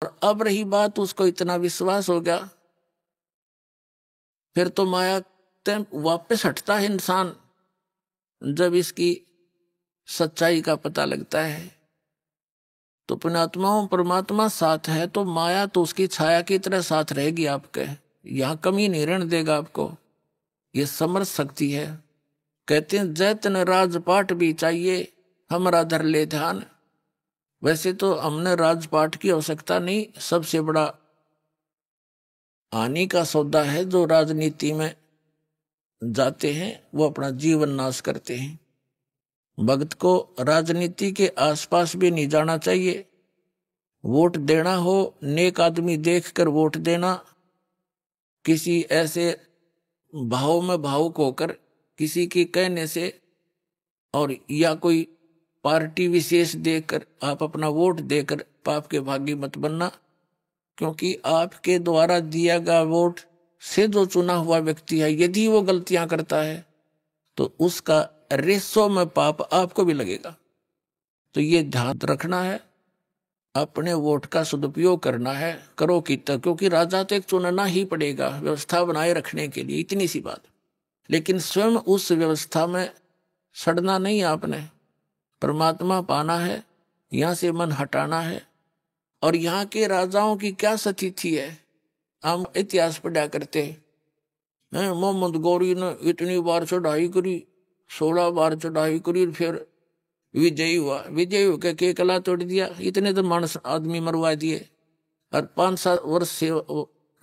और अब रही बात, उसको इतना विश्वास हो गया, फिर तो माया वापस हटता है इंसान जब इसकी सच्चाई का पता लगता है। तो पुण्यात्माओं, परमात्मा साथ है तो माया तो उसकी छाया की तरह साथ रहेगी आपके, यहां कमी नहीं रहने देगा आपको। ये समझ सकती है। कहते हैं जैतन राजपाट भी चाहिए हमारा धर ले ध्यान। वैसे तो हमने राजपाट की आवश्यकता नहीं, सबसे बड़ा हानि का सौदा है जो राजनीति में जाते हैं, वो अपना जीवन नाश करते हैं। भक्त को राजनीति के आसपास भी नहीं जाना चाहिए। वोट देना हो, नेक आदमी देखकर वोट देना, किसी ऐसे भाव में भावुक होकर किसी के कहने से और या कोई पार्टी विशेष देखकर आप अपना वोट देकर पाप के भागी मत बनना। क्योंकि आपके द्वारा दिया गया वोट से जो चुना हुआ व्यक्ति है, यदि वो गलतियां करता है तो उसका रेसो में पाप आपको भी लगेगा। तो ये ध्यान रखना है, अपने वोट का सदुपयोग करना है, करो कितना, क्योंकि राजा तो एक चुनना ही पड़ेगा व्यवस्था बनाए रखने के लिए, इतनी सी बात। लेकिन स्वयं उस व्यवस्था में सड़ना नहीं, आपने परमात्मा पाना है, यहां से मन हटाना है। और यहाँ के राजाओं की क्या स्थिति है, हम इतिहास पढ़ा करते हैं। मोहम्मद गौरी ने इतनी बार चढ़ाई करी, 16 बार चढ़ाई करी, फिर विजयी हुआ, विजयी होकर के कला तोड़ दिया, इतने तो मानस आदमी मरवा दिए, और 5-7 वर्ष से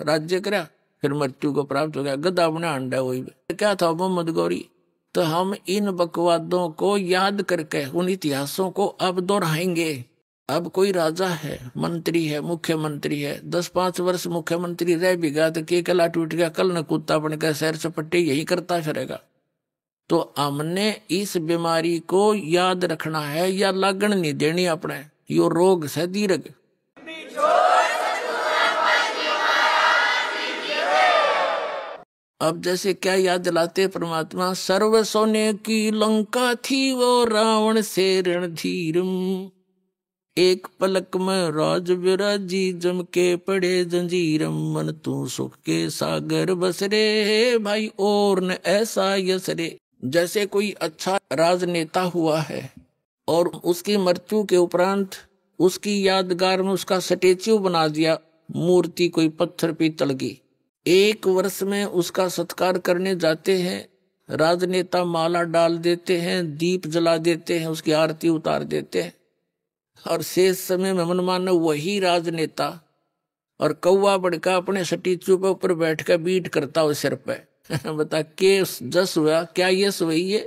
राज्य करा, फिर मृत्यु को प्राप्त हो गया, गधा बना अंडा। वही क्या था मोहम्मद गौरी। तो हम इन बकवादों को याद करके उन इतिहासों को अब दोहराएंगे। अब कोई राजा है, मंत्री है, मुख्यमंत्री है, 10-5 वर्ष मुख्यमंत्री रह भी गया तो के कला टूट गया, कल न कुत्ता बनकर सैर सपट्टे यही करता फिरेगा। तो हमने इस बीमारी को याद रखना है, या लगन नहीं देनी अपने, यो रोग से दीर्घ। अब जैसे क्या याद दिलाते परमात्मा, सर्व सोने की लंका थी वो रावण से रणधीरम, एक पलक में राज विराजी जम के पड़े जंजीरम, मन तू सुख के सागर बसरे भाई और न ऐसा यसरे। जैसे कोई अच्छा राजनेता हुआ है और उसकी मृत्यु के उपरांत उसकी यादगार में उसका स्टेच्यू बना दिया, मूर्ति कोई पत्थर पीतल की, 1 वर्ष में उसका सत्कार करने जाते हैं, राजनेता माला डाल देते हैं, दीप जला देते हैं, उसकी आरती उतार देते हैं, और शेष समय में मनमाना वही राजनेता और कौवा बड़का अपने स्टेच्यू पे ऊपर बैठ कर बीट करता हो सिर पे। बता के जस हुआ क्या, ये सही है।